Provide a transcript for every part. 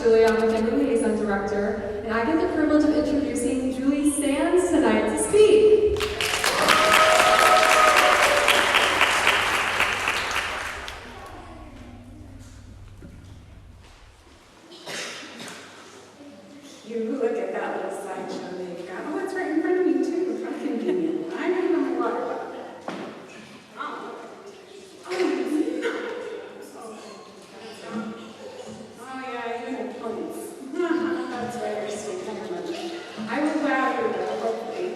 Julie. I'm the Family Liaison Director, and I get the privilege of introducing Thea Sands tonight to speak. You look at that little slideshow they've got. Oh, it's right in front of me too. How convenient. I don't know my water bottle. Oh yeah, you have points. That's right, you're sweet. Never mind. I will gather that, hopefully,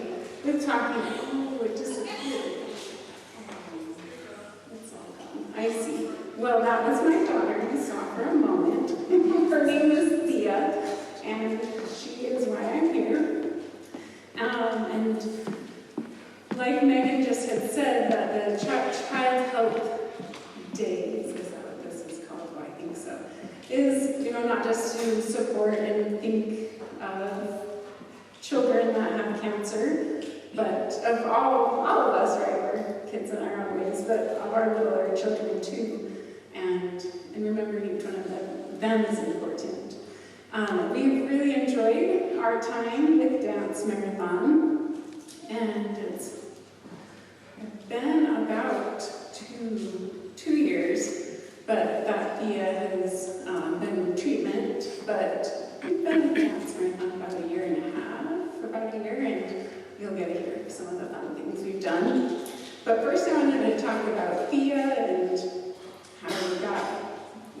with talking. Oh, it disappeared. It's all gone. I see. Well, that was my daughter. You saw for a moment. Her name is Thea, and she is why I'm here. And like Megan just had said, that the Child Health Days, is that what this is called? Well, I think so. Is, not just to support and think of children that have cancer, but of all of us, right? We're kids in our own ways, but of our little children too. And remembering each one of them is important. We've really enjoyed our time with Dance Marathon, and it's been about two years, but that Thea has been in treatment, but we've been with Dance Marathon about a year and a half, and you'll get to hear some of the fun things we've done. But first I wanted to talk about Thea and how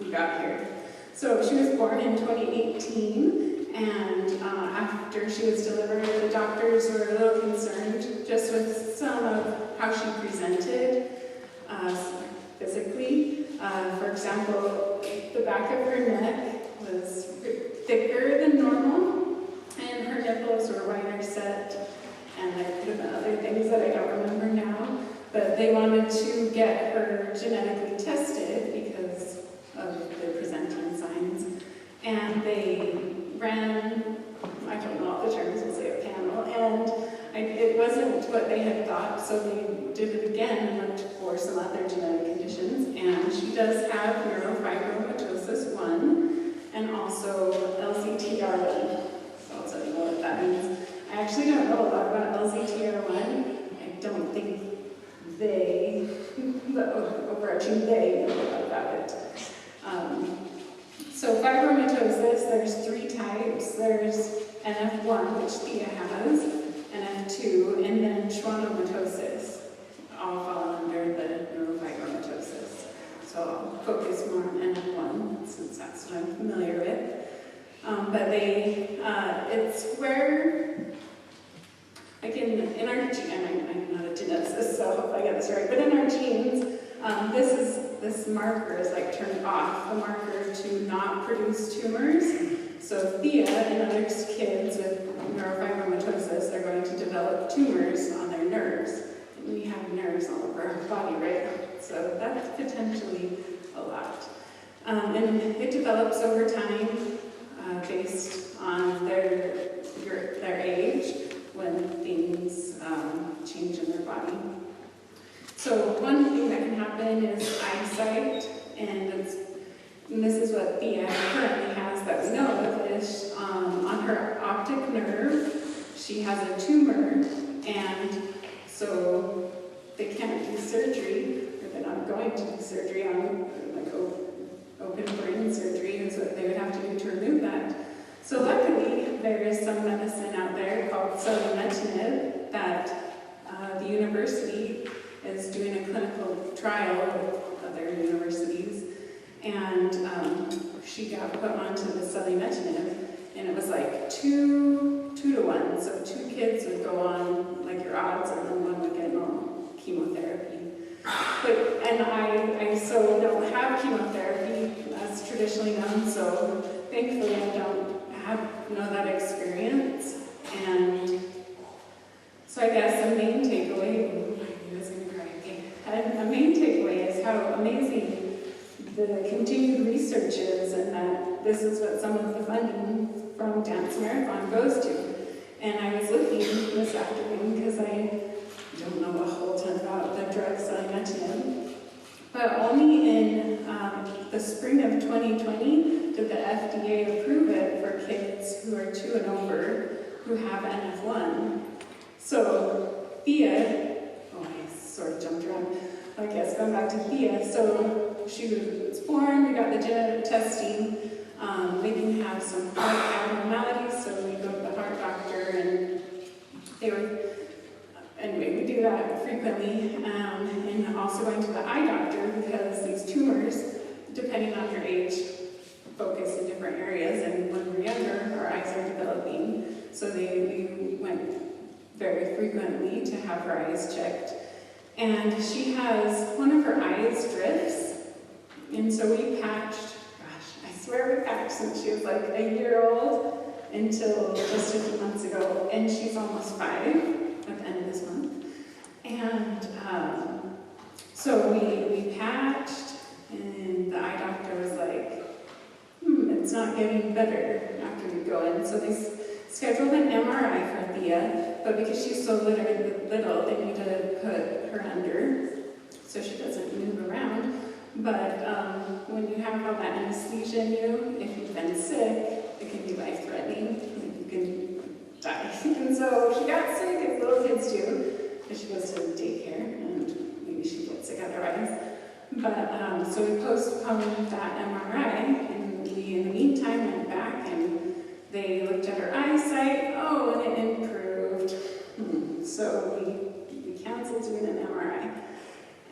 we got here. So she was born in 2018, and after she was delivered, the doctors were a little concerned just with some of how she presented physically. For example, the back of her neck was thicker than normal, and her nipples were wider set, and there could have been other things that I don't remember now, but they wanted to get her genetically tested because of the presenting signs, and they ran, I don't know all the terms, we'll say a panel, and it wasn't what they had thought, so they did it again and looked for some other genetic conditions, and she does have neurofibromatosis 1 and also LZTR1, so I'll tell you what that means. I actually don't know a lot about LZTR1. I don't think the overarching they know a lot about it. So fibromatosis, there's 3 types. There's NF1, which Thea has, NF2, and then schwannomatosis, all fall under the neurofibromatosis. So I'll focus more on NF1, since that's what I'm familiar with. But it's where, like in our genes, I'm not a geneticist, so I hope I get this right, but in our genes, this marker is like turned off, the marker to not produce tumors. So Thea and other kids with neurofibromatosis are going to develop tumors on their nerves. And we have nerves all over our body, right? So that's potentially a lot. And it develops over time based on their age when things change in their body. So one thing that can happen is eyesight, and this is what Thea currently has that we know of, is on her optic nerve, she has a tumor, and so they can't do surgery, or they're not going to do surgery on like open brain surgery, is what they would have to do to remove that. So luckily, there is some medicine out there called selumetinib that the university is doing a clinical trial with other universities, and she got put onto the selumetinib, and it was like 2 to 1, so 2 kids would go on like your odds, and then 1 would get normal chemotherapy. And I so don't have chemotherapy as traditionally known, so thankfully I don't know that experience. And so I guess the main takeaway, a main takeaway is how amazing the continued research is, and that this is what some of the funding from Dance Marathon goes to. And I was looking this afternoon because I don't know a whole ton about the drug selumetinib, But only in the spring of 2020 did the FDA approve it for kids who are 2 and over who have NF1. So Thea, I sort of jumped around, I guess, going back to Thea. So she was born, we got the genetic testing. We didn't have some heart abnormalities, so we go to the heart doctor, and they were, anyway, we do that frequently. And also going to the eye doctor, because these tumors, depending on your age, focus in different areas, and when we're younger, our eyes are developing. So we went very frequently to have her eyes checked. And she has one of her eyes drifts, and so we patched, I swear we patched since she was like a year old until just a few months ago, and she's almost 5 at the end of this month. And so we patched, and the eye doctor was like, it's not getting better after we go in. So they scheduled an MRI for Thea, but because she's so little, they need to put her under so she doesn't move around. But when you have all that anesthesia in you, if you've been sick, it can be life-threatening. You can die. And so she got sick, as little kids do, because she goes to daycare, and maybe she gets sick otherwise. But so we postponed that MRI, and we, in the meantime, went back and they looked at her eyesight. Oh, and it improved. So we canceled doing an MRI.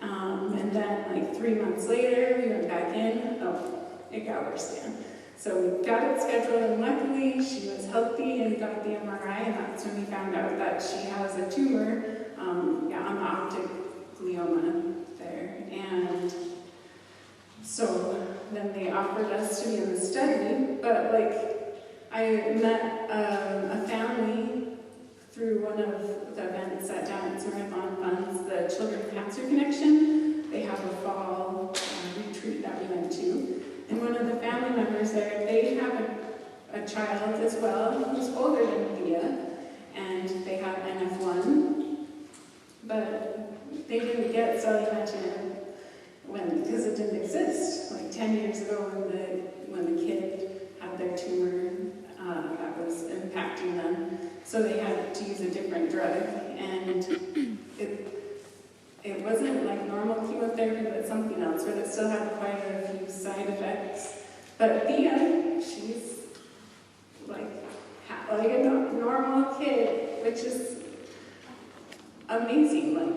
And then, like 3 months later, we went back in. Oh, it got worse again. So we got it scheduled, and luckily she was healthy and got the MRI, and that's when we found out that she has a tumor on the optic glioma there. And so then they offered us to be in the study, but I met a family through one of the events at Down at Marathon Funds, the Children Cancer Connection. They have a fall retreat that we went to. And one of the family members there, they have a child as well who's older than Thea, and they have NF1, but they didn't get celiac because it didn't exist. Like 10 years ago when the kid had their tumor, that was impacting them. So they had to use a different drug, and it wasn't like normal chemotherapy, but something else, but it still had quite a few side effects. But Thea, she's like a normal kid, which is amazing. Like,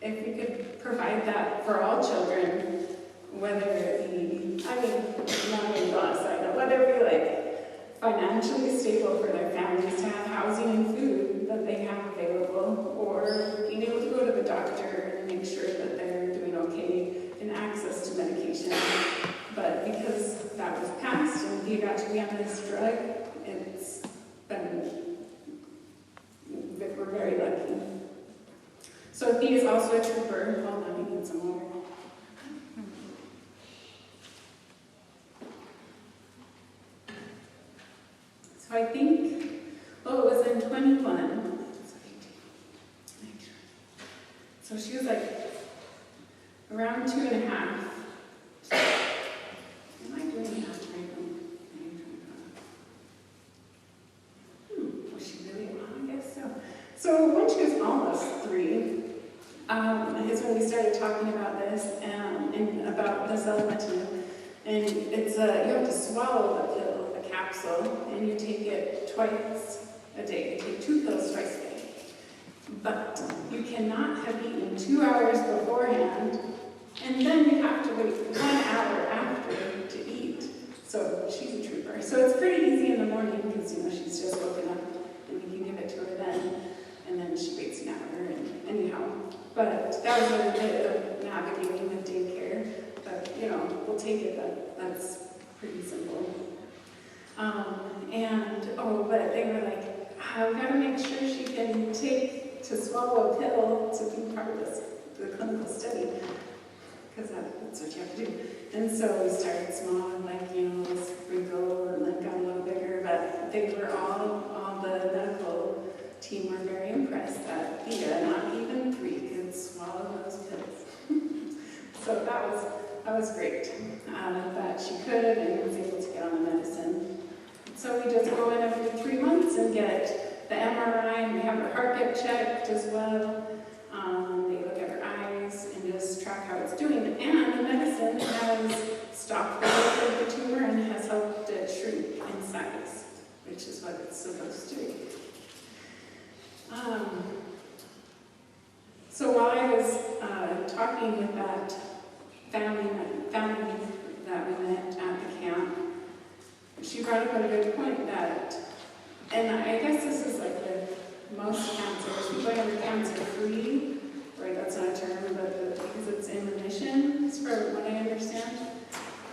if we could provide that for all children, whether it be, not even go outside, but whether it be like financially stable for their families to have housing and food that they have available, or being able to go to the doctor and make sure that they're doing okay, and access to medication. But because that was passed and you got to be on this drug, it's been, we're very lucky. So Thea is also a trooper. Hold on, we need some more. So I think, it was in 21. So she was like around 2.5. Am I doing that right now? Was she really on? I guess so. So when she was almost 3, is when we started talking about this and about the celiac. And it's you have to swallow the pill, the capsule, and you take it twice a day. You take 2 pills twice a day. But you cannot have eaten 2 hours beforehand, and then you have to wait 1 hour after to eat. So she's a trooper. So it's pretty easy in the morning because she's just woken up, and you can give it to her then, and then she waits an hour. And anyhow, but that was a bit of navigating with daycare. But we'll take it. That's pretty simple. But they were like, we got to make sure she can swallow a pill to be part of the clinical study, because that's what you have to do. And so we started small and a sprinkle, and then got a little bigger. But they were all the medical team were very impressed that Thea, not even 3, could swallow those pills. So that was great that she could and was able to get on the medicine. So we just go in every 3 months and get the MRI, and we have her heart get checked as well. They look at her eyes and just track how it's doing. And the medicine has stopped the growth of the tumor and has helped it shrink in size, which is what it's supposed to do. So while I was talking with that family that we met at the camp, she brought up a good point that, and I guess this is like with most cancers, people are cancer-free, right? That's not a term, but because it's in remission, is for what I understand.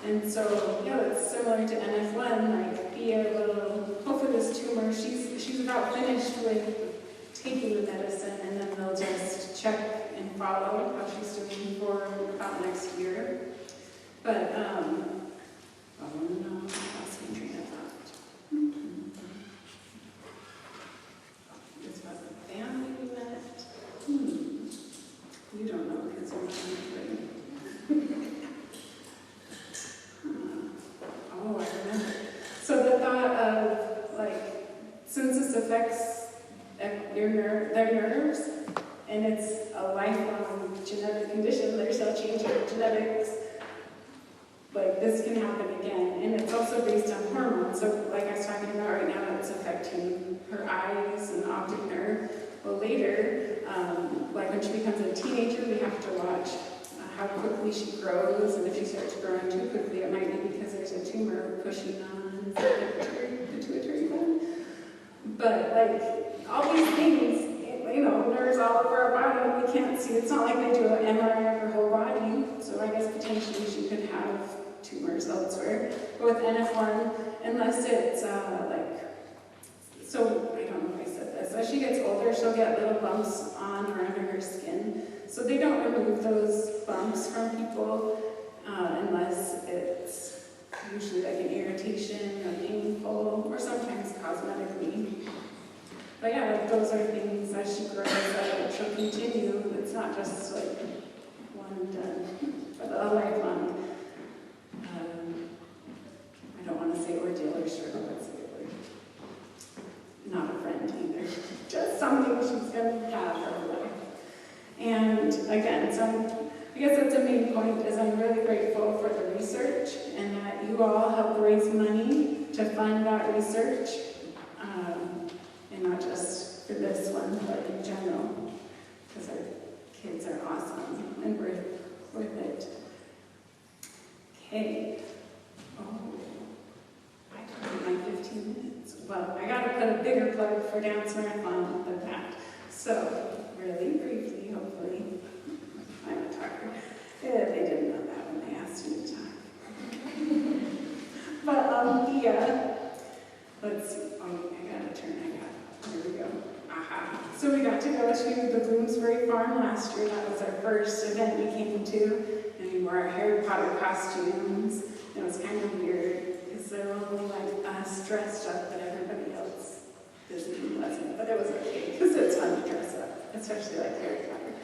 And so, yeah, it's similar to NF1, like Thea will, hopefully this tumor, she's about finished with taking the medicine, and then they'll just check and follow how she's doing for about next year. But, I want to know, I lost my train of thought. This was a family we met. You don't know because you're not anybody. Oh, I remember. So the thought of, like, since this affects their nerves, and it's a lifelong genetic condition, there's no change in genetics, like this can happen again. And it's also based on hormones. So like I was talking about right now, it's affecting her eyes and optic nerve. Well, later, like when she becomes a teenager, we have to watch how quickly she grows, and if she starts growing too quickly, it might be because there's a tumor pushing on the pituitary gland. But like all these things, you know, nerves all over our body, we can't see. It's not like they do an MRI of her whole body. So I guess potentially she could have tumors elsewhere. But with NF1, unless it's so I don't know if I said this. As she gets older, she'll get little bumps on or under her skin. So they don't remove those bumps from people unless it's usually like an irritation or painful or sometimes cosmetically. But yeah, like those are things as she grows that she'll continue. It's not just like one and done, but a lifelong. I don't want to say ordeal or struggle, let's say not a friend either. Just something she's going to have her whole life. And again, so I guess that's the main point is I'm really grateful for the research and that you all help raise money to fund that research. And not just for this one, but in general, because our kids are awesome and worth it. Okay. Oh, I talked my 15 minutes. Well, I got to put a bigger plug for Dance Marathon than that. So, really briefly, hopefully, I'm a talker. Yeah, they didn't know that when they asked me to talk. But, yeah, let's see. Oh, I got to turn. There we go. Aha. So we got to go to the Bloomsbury Farm last year. That was our first event we came to. And we wore our Harry Potter costumes. It was kind of weird because they were only like us dressed up, but everybody else Disney wasn't. But it was okay because it's fun to dress up, especially like Harry Potter.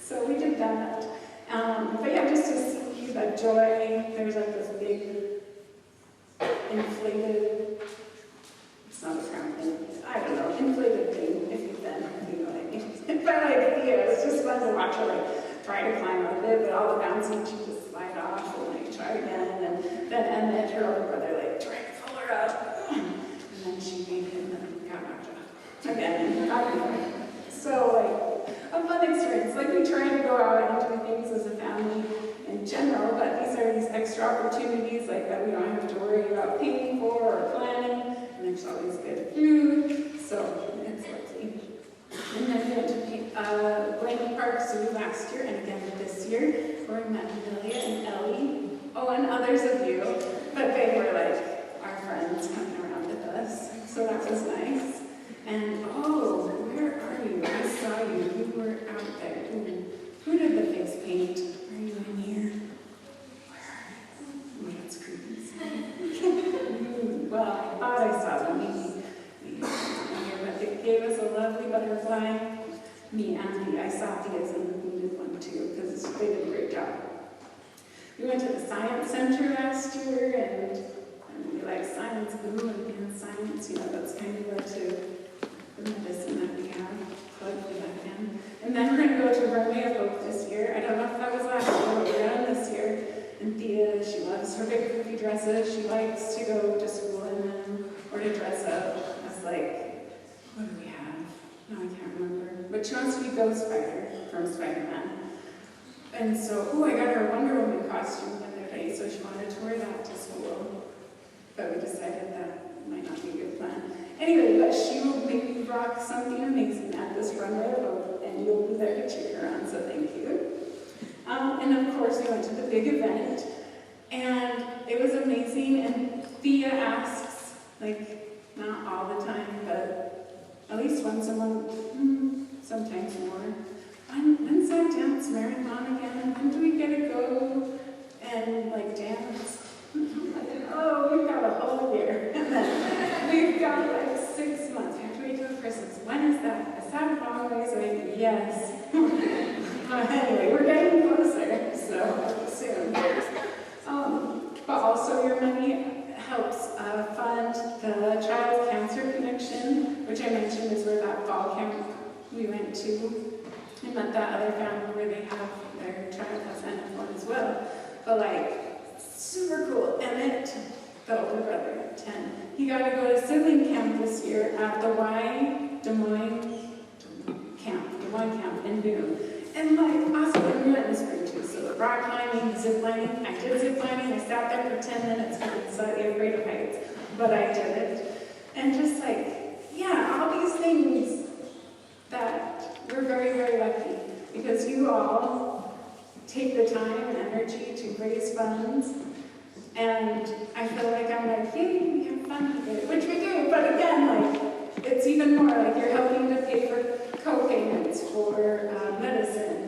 So we did that. But yeah, just to see the joy. There's like this big inflated, it's not a crown thing, I don't know, inflated thing, if you've been, you know what I mean. But like, yeah, it was just fun to watch her like try to climb up it, but all the bouncing, she just slide off and like try again, and then Emmett, her older brother, like tried to pull her up, and then she made him and got knocked off again. I don't know. So like a fun experience. Like we try to go out and do things as a family in general, but these are these extra opportunities like that we don't have to worry about paying for or planning. And there's always good food, so it's lovely. And then we went to Blaney Park Zoo last year, and again this year, where we met Amelia and Ellie. Oh, and others of you, but they were like our friends coming around with us, so that was nice. And oh, where are you? I saw you. You were out there. Ooh. Who did the face paint? Are you in here? Where are you? Oh, that's creepy. Well, I thought I saw them. Maybe but they gave us a lovely butterfly. Me and I saw Thea's and the wounded one too, because they did a great job. We went to the Science Center last year, and we like science, blue and science, that's kind of where the medicine that we have, plugged for that in. And then we're going to go to Runway of Hope this year. I don't know if that was last year, but we're going this year. And Thea, she loves her big poofy dresses. She likes to go to school in them or to dress up. I was like, what do we have? No, I can't remember. But she wants to be Ghost Spider from Spider-Man. And so, I got her Wonder Woman costume the other day, so she wanted to wear that to school. But we decided that might not be a good plan. Anyway, but she will make you rock something amazing at this Runway of Hope, and you'll be there to cheer her on, so thank you. And of course, we went to the big event, and it was amazing. And Thea asks, not all the time, but at least once a month, sometimes more. When's that dance marathon again? When do we get to go and dance? We've got a whole year. And then we've got 6 months. We have to wait till Christmas. When is that? Is that a long ways away? Yes. Anyway, we're getting closer, so soon. But also your money helps fund the Child Cancer Connection, which I mentioned is where that fall camp we went to. I met that other family where they have their child has NF1 as well. But super cool. Emmett, the older brother, 10, he got to go to sibling camp this year at the Des Moines camp in Boone. And awesome, and we went in the spring too. So the rock climbing, zip lining. I did zip lining. I sat there for 10 minutes because I'm slightly afraid of heights, but I did it. And just all these things that we're very, very lucky because you all take the time and energy to raise funds. And I feel like I'm yay, we have fun with it, which we do. But again, it's even more you're helping to pay for co-payments for medicine